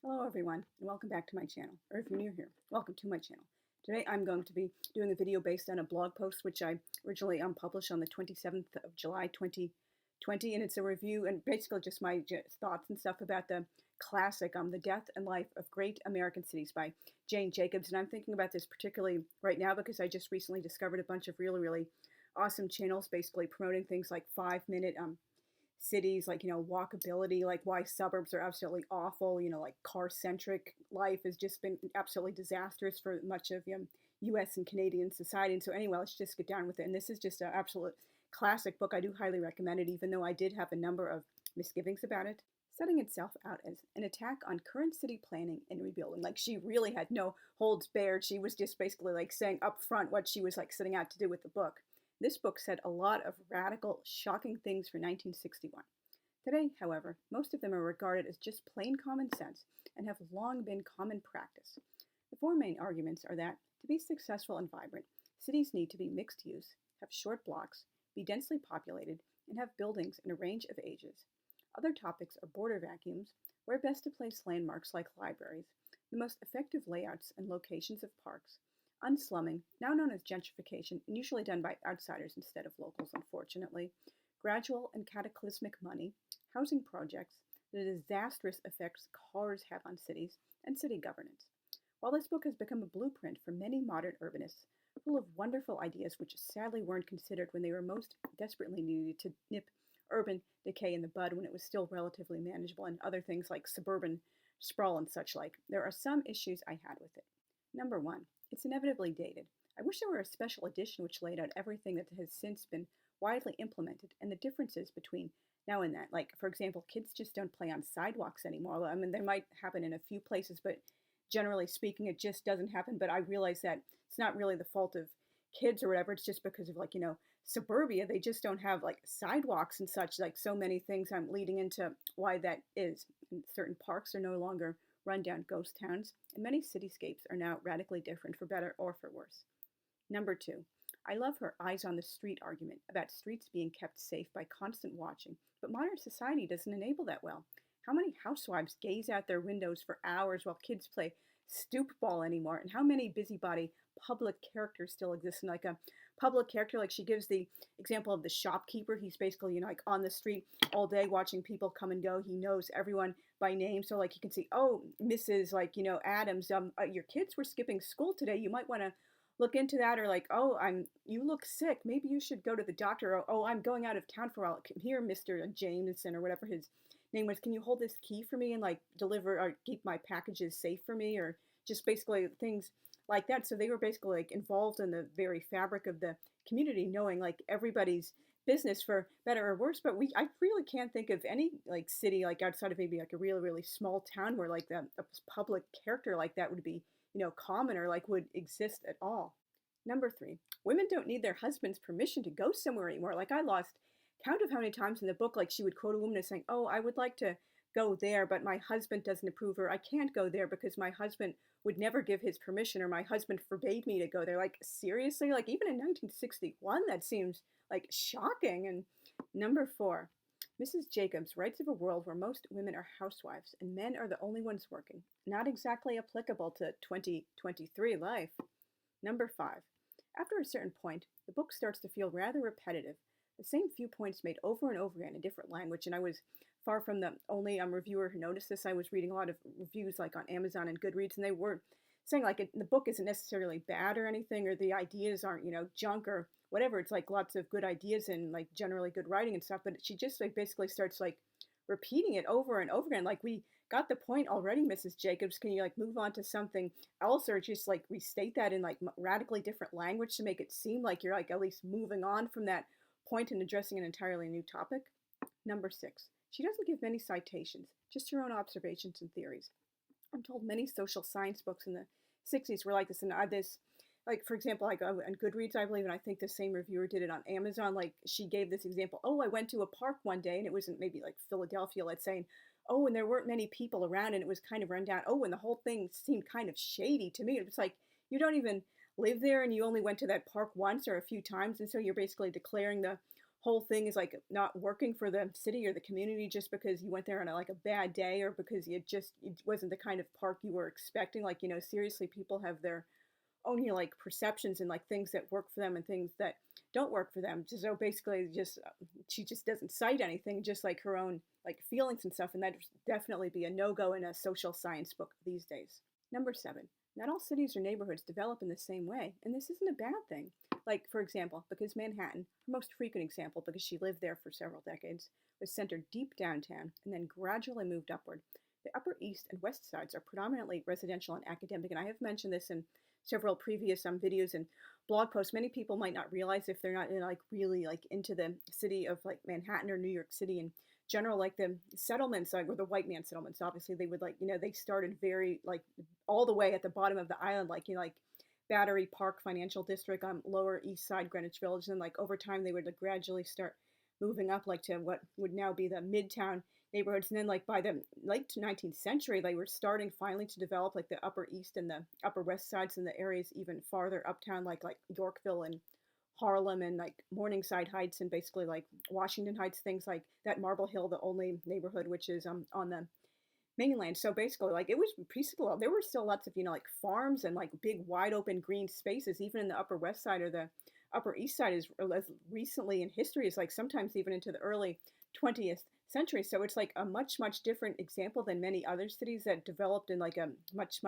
Hello everyone, and welcome back to my channel. Or if you're new here, welcome to my channel. Today I'm going to be doing a video based on a blog post which I originally published on the 27th of July 2020, and it's a review and basically just my thoughts and stuff about the classic The Death and Life of Great American Cities by Jane Jacobs. And I'm thinking about this particularly right now because I just recently discovered a bunch of really awesome channels basically promoting things like 5-minute cities, like, walkability, like why suburbs are absolutely awful, like car-centric life has just been absolutely disastrous for much of US and Canadian society. And so anyway, let's just get down with it. And this is just an absolute classic book. I do highly recommend it, even though I did have a number of misgivings about it. Setting itself out as an attack on current city planning and rebuilding. Like, she really had no holds barred. She was just basically like saying up front what she was like setting out to do with the book. This book said a lot of radical, shocking things for 1961. Today, however, most of them are regarded as just plain common sense and have long been common practice. The four main arguments are that, to be successful and vibrant, cities need to be mixed use, have short blocks, be densely populated, and have buildings in a range of ages. Other topics are border vacuums, where best to place landmarks like libraries, the most effective layouts and locations of parks, unslumming, now known as gentrification, and usually done by outsiders instead of locals, unfortunately, gradual and cataclysmic money, housing projects, the disastrous effects cars have on cities, and city governance. While this book has become a blueprint for many modern urbanists, full of wonderful ideas which sadly weren't considered when they were most desperately needed to nip urban decay in the bud when it was still relatively manageable, and other things like suburban sprawl and such like, there are some issues I had with it. Number one, it's inevitably dated. I wish there were a special edition which laid out everything that has since been widely implemented and the differences between now and then. Like, for example, kids just don't play on sidewalks anymore. I mean, they might happen in a few places, but generally speaking, it just doesn't happen. But I realize that it's not really the fault of kids or whatever. It's just because of, like, suburbia. They just don't have like sidewalks and such. Like, so many things I'm leading into why that is. And certain parks are no longer rundown ghost towns, and many cityscapes are now radically different, for better or for worse. Number two, I love her eyes on the street argument about streets being kept safe by constant watching, but modern society doesn't enable that well. How many housewives gaze out their windows for hours while kids play stoop ball anymore? And how many busybody public characters still exist? And like a public character, like she gives the example of the shopkeeper. He's basically, like on the street all day watching people come and go. He knows everyone by name. So like you can see, oh, Mrs. Adams, your kids were skipping school today. You might want to look into that. Or like, oh, you look sick. Maybe you should go to the doctor. Or, oh, I'm going out of town for a while. Come here, Mr. Jameson, or whatever his name was. Can you hold this key for me and like deliver or keep my packages safe for me? Or just basically things like that. So they were basically like involved in the very fabric of the community, knowing like everybody's business for better or worse. But I really can't think of any like city like outside of maybe like a really small town where like a public character like that would be common or like would exist at all. Number three, women don't need their husband's permission to go somewhere anymore. Like, I lost count of how many times in the book like she would quote a woman as saying, oh, I would like to go there, but my husband doesn't approve, or I can't go there because my husband would never give his permission, or my husband forbade me to go there. Like, seriously? Like, even in 1961, that seems like shocking. And number four, Mrs. Jacobs writes of a world where most women are housewives and men are the only ones working. Not exactly applicable to 2023 life. Number five, after a certain point, the book starts to feel rather repetitive. The same few points made over and over again in different language, and I was far from the only reviewer who noticed this. I was reading a lot of reviews like on Amazon and Goodreads, and they were saying like the book isn't necessarily bad or anything, or the ideas aren't junk or whatever. It's like lots of good ideas and like generally good writing and stuff, but she just like basically starts like repeating it over and over again. Like, we got the point already, Mrs. Jacobs. Can you like move on to something else, or just like restate that in like radically different language to make it seem like you're like at least moving on from that point and addressing an entirely new topic? Number six, she doesn't give many citations, just her own observations and theories. I'm told many social science books in the 60s were like this, and this, like, for example, like on Goodreads, I believe, and I think the same reviewer did it on Amazon, like she gave this example, oh, I went to a park one day, and it wasn't maybe like Philadelphia, let's say, and, oh, and there weren't many people around, and it was kind of run down, oh, and the whole thing seemed kind of shady to me. It was like, you don't even live there, and you only went to that park once or a few times, and so you're basically declaring the whole thing is like not working for the city or the community just because you went there on like a bad day, or because it wasn't the kind of park you were expecting. Like, seriously, people have their own, like perceptions and like things that work for them and things that don't work for them. So basically, just she just doesn't cite anything, just like her own like feelings and stuff, and that'd definitely be a no-go in a social science book these days. Number 7, not all cities or neighborhoods develop in the same way, and this isn't a bad thing. Like, for example, because Manhattan, her most frequent example because she lived there for several decades, was centered deep downtown and then gradually moved upward. The Upper East and West Sides are predominantly residential and academic, and I have mentioned this in several previous videos and blog posts. Many people might not realize, if they're not like really like into the city of like Manhattan or New York City in general, like the settlements, like, or the white man settlements, obviously they would like, they started very like all the way at the bottom of the island, like, like Battery Park Financial District on Lower East Side Greenwich Village, and like over time they would like gradually start moving up like to what would now be the Midtown neighborhoods. And then like by the late 19th century, they were starting finally to develop like the Upper East and the Upper West Sides, and the areas even farther uptown, like Yorkville and Harlem and like Morningside Heights and basically like Washington Heights, things like that. Marble Hill, the only neighborhood which is on the mainland. So basically, like, it was preschool. There were still lots of like farms and like big wide open green spaces, even in the Upper West Side or the Upper East Side, as recently in history as like sometimes even into the early 20th century. So it's like a much different example than many other cities that developed in like a much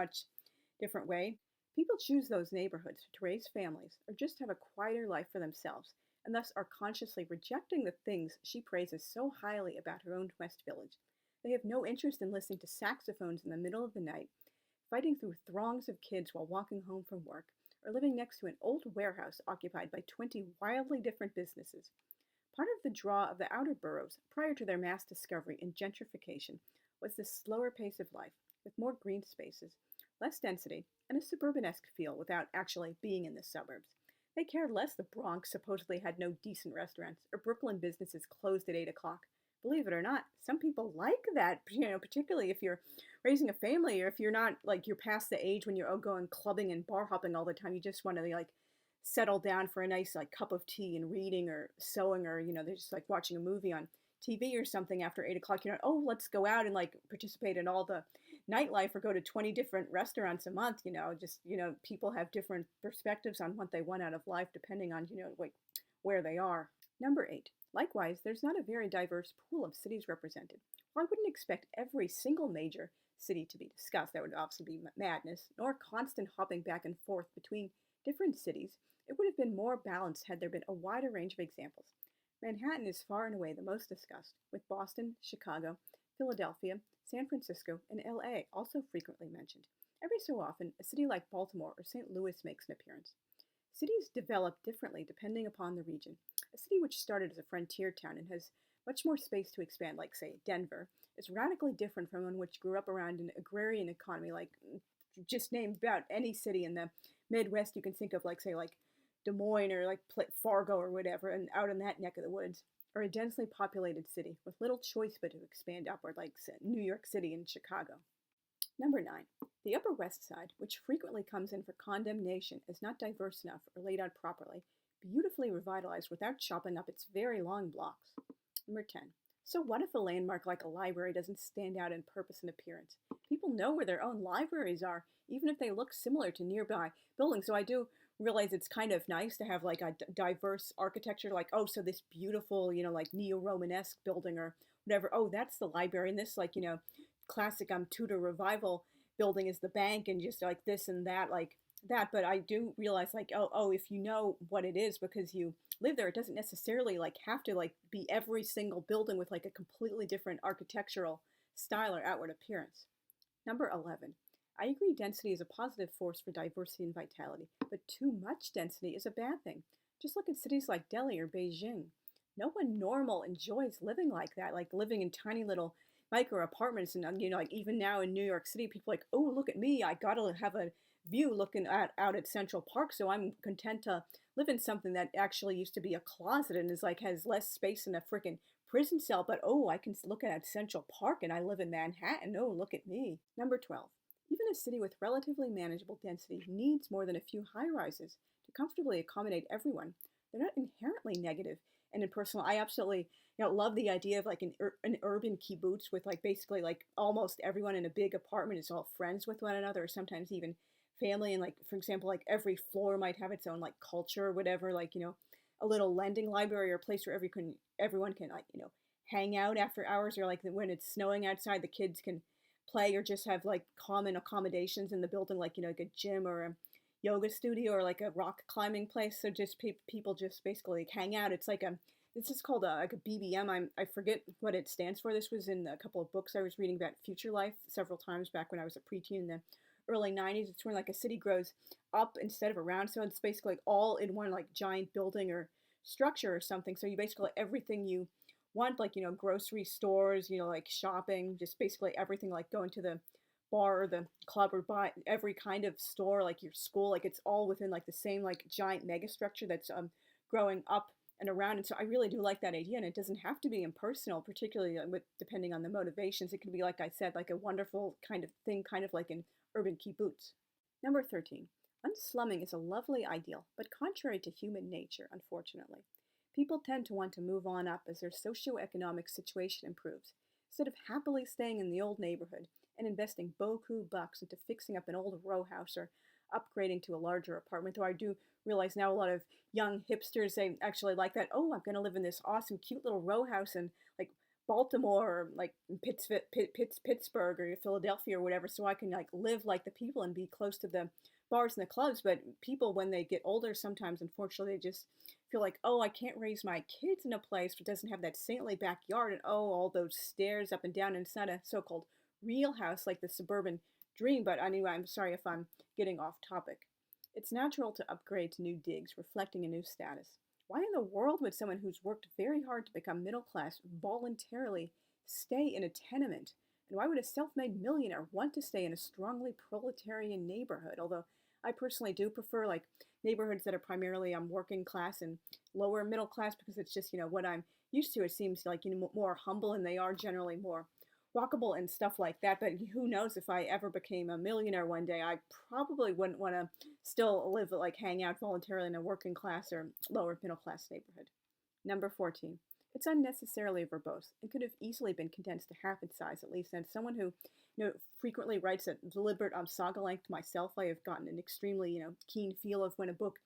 different way. People choose those neighborhoods to raise families or just have a quieter life for themselves, and thus are consciously rejecting the things she praises so highly about her own West Village. They have no interest in listening to saxophones in the middle of the night, fighting through throngs of kids while walking home from work, or living next to an old warehouse occupied by 20 wildly different businesses. Part of the draw of the outer boroughs prior to their mass discovery and gentrification was the slower pace of life, with more green spaces, less density, and a suburbanesque feel without actually being in the suburbs. They cared less the Bronx supposedly had no decent restaurants, or Brooklyn businesses closed at 8 o'clock. Believe it or not, some people like that, particularly if you're raising a family, or if you're not, like, you're past the age when you're going clubbing and bar hopping all the time. You just want to, like, settle down for a nice, like, cup of tea and reading or sewing, or, they're just, like, watching a movie on TV or something after 8 o'clock. Oh, let's go out and, like, participate in all the nightlife or go to 20 different restaurants a month. People have different perspectives on what they want out of life depending on, like, where they are. Number 8. Likewise, there's not a very diverse pool of cities represented. Well, I wouldn't expect every single major city to be discussed. That would obviously be madness, nor constant hopping back and forth between different cities. It would have been more balanced had there been a wider range of examples. Manhattan is far and away the most discussed, with Boston, Chicago, Philadelphia, San Francisco, and LA also frequently mentioned. Every so often, a city like Baltimore or St. Louis makes an appearance. Cities develop differently depending upon the region. A city which started as a frontier town and has much more space to expand, like, say, Denver, is radically different from one which grew up around an agrarian economy. Like, just name about any city in the Midwest you can think of, like, say, like Des Moines or like Fargo or whatever, and out in that neck of the woods, or a densely populated city with little choice but to expand upward, like New York City and Chicago. Number 9. The Upper West Side, which frequently comes in for condemnation as not diverse enough or laid out properly, beautifully revitalized without chopping up its very long blocks. Number 10. So what if a landmark like a library doesn't stand out in purpose and appearance? People know where their own libraries are, even if they look similar to nearby buildings. So I do realize it's kind of nice to have like a diverse architecture, like, oh, so this beautiful, like neo-Romanesque building or whatever, oh, that's the library, and this, like, classic Tudor revival building is the bank, and just like this and that, like that. But I do realize, like, oh, if you know what it is because you live there, it doesn't necessarily like have to like be every single building with like a completely different architectural style or outward appearance. Number 11. I agree density is a positive force for diversity and vitality, but too much density is a bad thing. Just look at cities like Delhi or Beijing. No one normal enjoys living like that, like living in tiny little micro apartments. And like even now in New York City, people are like, oh, look at me, I gotta have a view looking out at Central Park, so I'm content to live in something that actually used to be a closet and is like has less space than a freaking prison cell, but oh, I can look at Central Park and I live in Manhattan. Oh, look at me. Number 12. Even a city with relatively manageable density needs more than a few high-rises to comfortably accommodate everyone. They're not inherently negative, and impersonal. I absolutely, love the idea of like an urban kibbutz with like basically like almost everyone in a big apartment is all friends with one another, or sometimes even family. And like, for example, like every floor might have its own like culture or whatever, like, a little lending library or a place where everyone can like, hang out after hours, or like when it's snowing outside, the kids can play or just have like common accommodations in the building, like, like a gym or a yoga studio or like a rock climbing place. So just people just basically like hang out. It's like this is called like a BBM. I forget what it stands for. This was in a couple of books I was reading about future life several times back when I was a preteen in the early 90s. It's when like a city grows up instead of around. So it's basically like all in one like giant building or structure or something. So you basically everything you want, like, grocery stores, like shopping, just basically everything, like going to the bar or the club or buy every kind of store, like your school, like it's all within like the same like giant mega structure that's growing up and around. And so I really do like that idea, and it doesn't have to be impersonal, particularly with depending on the motivations. It can be, like I said, like a wonderful kind of thing, kind of like an urban kibbutz. Number 13. Unslumming is a lovely ideal, but contrary to human nature, unfortunately. People tend to want to move on up as their socioeconomic situation improves, instead of happily staying in the old neighborhood and investing beaucoup bucks into fixing up an old row house or upgrading to a larger apartment. Though I do realize now a lot of young hipsters, they actually like that. Oh, I'm going to live in this awesome, cute little row house in like Baltimore or like Pittsburgh or Philadelphia or whatever, so I can like live like the people and be close to the bars and the clubs. But people, when they get older, sometimes unfortunately they just feel like, oh, I can't raise my kids in a place that doesn't have that saintly backyard, and oh, all those stairs up and down, and it's not a so-called real house like the suburban dream. But anyway, I'm sorry if I'm getting off topic. It's natural to upgrade to new digs, reflecting a new status. Why in the world would someone who's worked very hard to become middle class voluntarily stay in a tenement? And why would a self-made millionaire want to stay in a strongly proletarian neighborhood? Although I personally do prefer like neighborhoods that are primarily working class and lower middle class, because it's just, what I'm used to. It seems like, more humble, and they are generally more walkable and stuff like that. But who knows, if I ever became a millionaire one day, I probably wouldn't want to still live, like hang out voluntarily in a working class or lower middle class neighborhood. Number 14. It's unnecessarily verbose and could have easily been condensed to half its size at least. And as someone who, frequently writes at deliberate saga length myself, I have gotten an extremely, keen feel of when a book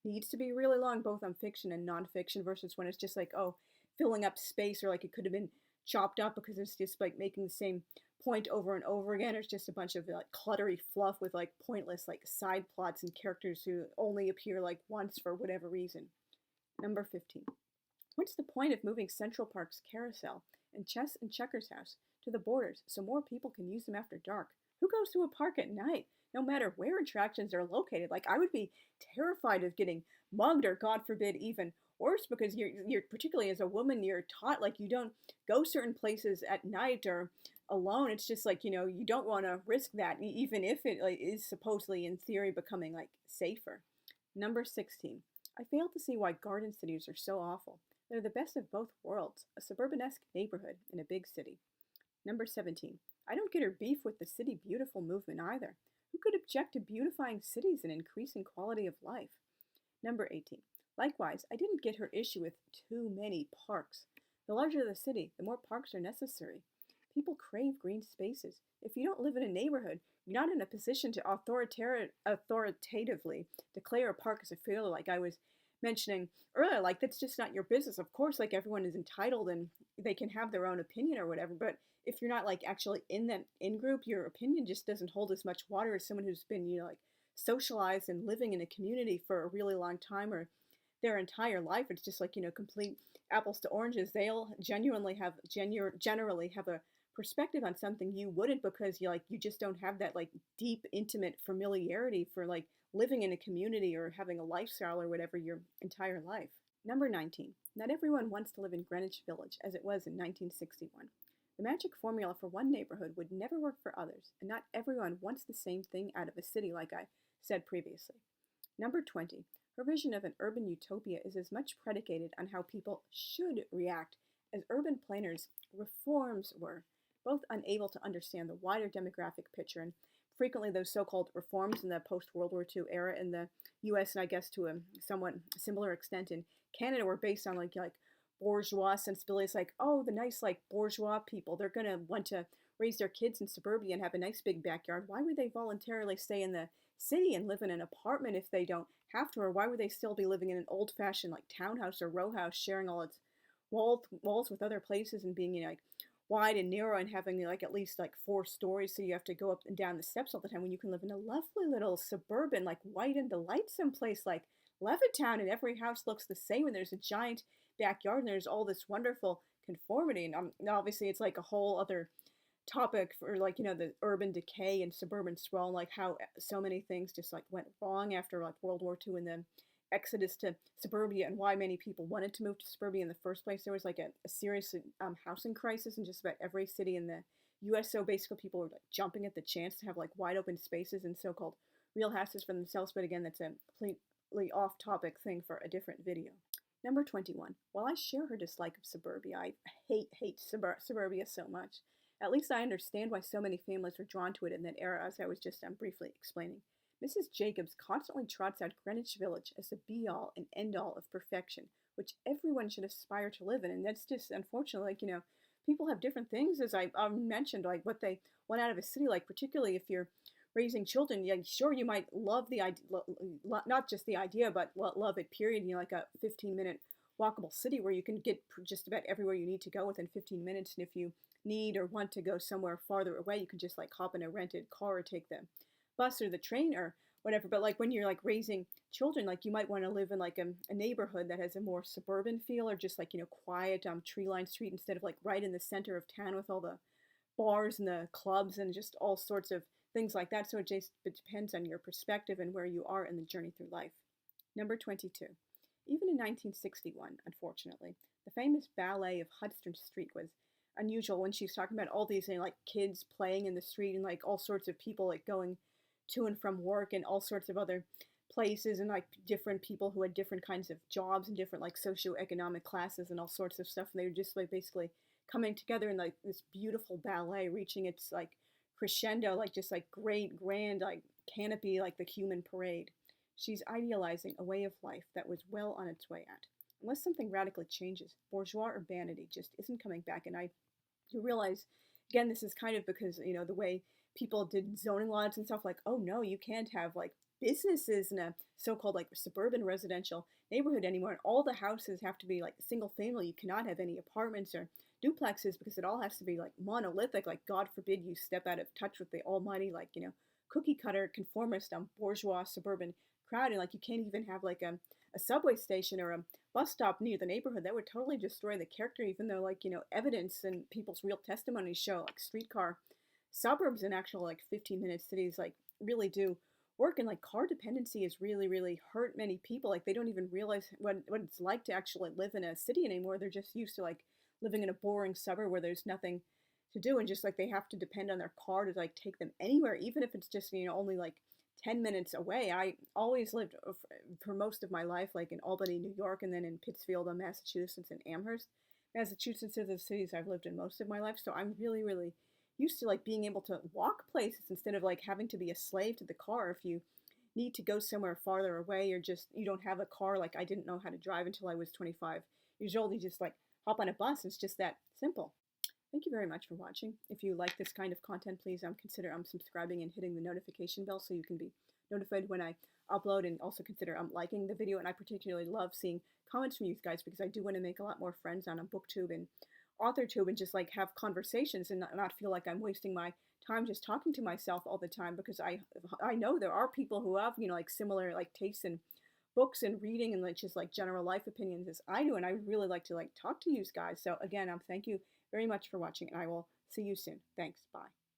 needs to be really long, both on fiction and nonfiction, versus when it's just like, oh, filling up space, or like it could have been chopped up because it's just like making the same point over and over again. It's just a bunch of like cluttery fluff with like pointless like side plots and characters who only appear like once for whatever reason. Number 15. What's the point of moving Central Park's carousel and chess and checkers house to the borders so more people can use them after dark? Who goes to a park at night, no matter where attractions are located? Like, I would be terrified of getting mugged, or God forbid even worse, because you're particularly as a woman, you're taught like you don't go certain places at night or alone. It's just like, you don't want to risk that, even if it like is supposedly in theory becoming like safer. Number 16. I fail to see why garden cities are so awful. They're the best of both worlds, a suburbanesque neighborhood in a big city. Number 17. I don't get her beef with the city beautiful movement either. Who could object to beautifying cities and increasing quality of life? Number 18. Likewise, I didn't get her issue with too many parks. The larger the city, the more parks are necessary. People crave green spaces. If you don't live in a neighborhood, you're not in a position to authoritatively declare a park as a failure, like I was mentioning earlier. Like, that's just not your business. Of course, like, everyone is entitled and they can have their own opinion or whatever, but if you're not like actually in that in-group, your opinion just doesn't hold as much water as someone who's been, like socialized and living in a community for a really long time, or their entire life. It's just like, complete apples to oranges. They'll generally have a perspective on something you wouldn't, because you just don't have that like deep, intimate familiarity for like living in a community or having a lifestyle or whatever your entire life. Number 19. Not everyone wants to live in Greenwich Village as it was in 1961. The magic formula for one neighborhood would never work for others, and not everyone wants the same thing out of a city, like I said previously. Number 20. Her vision of an urban utopia is as much predicated on how people should react as urban planners' reforms were, both unable to understand the wider demographic picture. And frequently those so-called reforms in the post-World War II era in the U.S., and I guess to a somewhat similar extent in Canada, were based on like bourgeois sensibilities, like, oh, the nice like bourgeois people, they're gonna want to raise their kids in suburbia and have a nice big backyard. Why would they voluntarily stay in the city and live in an apartment if they don't have to? Or why would they still be living in an old-fashioned like townhouse or row house, sharing all its walls with other places, and being, like wide and narrow, and having like at least like 4 stories, so you have to go up and down the steps all the time, when you can live in a lovely little suburban, like white and delightsome place like Levittown, and every house looks the same, and there's a giant backyard, and there's all this wonderful conformity. And obviously it's like a whole other topic for, like, the urban decay and suburban sprawl, like how so many things just like went wrong after like World War II, and then exodus to suburbia, and why many people wanted to move to suburbia in the first place. There was like a serious housing crisis in just about every city in the US. So basically people were like jumping at the chance to have like wide open spaces and so-called real houses for themselves. But again, that's a completely off topic thing for a different video. Number 21. While I share her dislike of suburbia, I hate suburbia so much. At least I understand why so many families were drawn to it in that era, as I was just briefly explaining. Mrs. Jacobs constantly trots out Greenwich Village as the be-all and end-all of perfection, which everyone should aspire to live in. And that's just, unfortunately, like, people have different things, as I mentioned, like what they want out of a city. Like, particularly if you're raising children, yeah, sure, you might love the idea, not just the idea, but love it, period. Like a 15-minute walkable city where you can get just about everywhere you need to go within 15 minutes. And if you need or want to go somewhere farther away, you can just like hop in a rented car or take the bus or the train or whatever. But like when you're like raising children, like you might want to live in like a neighborhood that has a more suburban feel, or just like, quiet tree-lined street, instead of like right in the center of town with all the bars and the clubs and just all sorts of things like that. So it depends on your perspective and where you are in the journey through life. Number 22. Even in 1961, unfortunately, the famous ballet of Hudson Street was unusual, when she's talking about all these like kids playing in the street, and like all sorts of people like going to and from work, and all sorts of other places, and like different people who had different kinds of jobs and different like socioeconomic classes and all sorts of stuff. And they were just like basically coming together in like this beautiful ballet, reaching its like crescendo, like just like great grand like canopy, like the human parade. She's idealizing a way of life that was well on its way out. Unless something radically changes, bourgeois urbanity just isn't coming back. And you realize, again, this is kind of because, the way people did zoning laws and stuff, like, oh no, you can't have like businesses in a so-called like suburban residential neighborhood anymore, and all the houses have to be like single family. You cannot have any apartments or duplexes, because it all has to be like monolithic. Like, God forbid you step out of touch with the almighty, like, cookie cutter conformist bourgeois suburban crowd. And like you can't even have like a subway station or a bus stop near the neighborhood. That would totally destroy the character, even though like, evidence and people's real testimonies show like streetcar suburbs and actual like 15-minute cities like really do work. And like car dependency has really hurt many people. Like they don't even realize what it's like to actually live in a city anymore. They're just used to like living in a boring suburb where there's nothing to do, and just like they have to depend on their car to like take them anywhere, even if it's just, only like 10 minutes away. I always lived for most of my life like in Albany, New York, and then in Pittsfield, Massachusetts, and Amherst, Massachusetts are the cities I've lived in most of my life. So I'm really used to like being able to walk places instead of like having to be a slave to the car. If you need to go somewhere farther away, or just you don't have a car, like I didn't know how to drive until I was 25 years old, you just like hop on a bus. It's just that simple. Thank you very much for watching. If you like this kind of content, please consider subscribing and hitting the notification bell so you can be notified when I upload, and also consider liking the video. And I particularly love seeing comments from you guys, because I do want to make a lot more friends on BookTube and AuthorTube, and just like have conversations and not feel like I'm wasting my time just talking to myself all the time, because I know there are people who have like similar like tastes in books and reading and like just like general life opinions as I do, and I would really like to like talk to you guys. So again, thank you very much for watching, and I will see you soon. Thanks. Bye.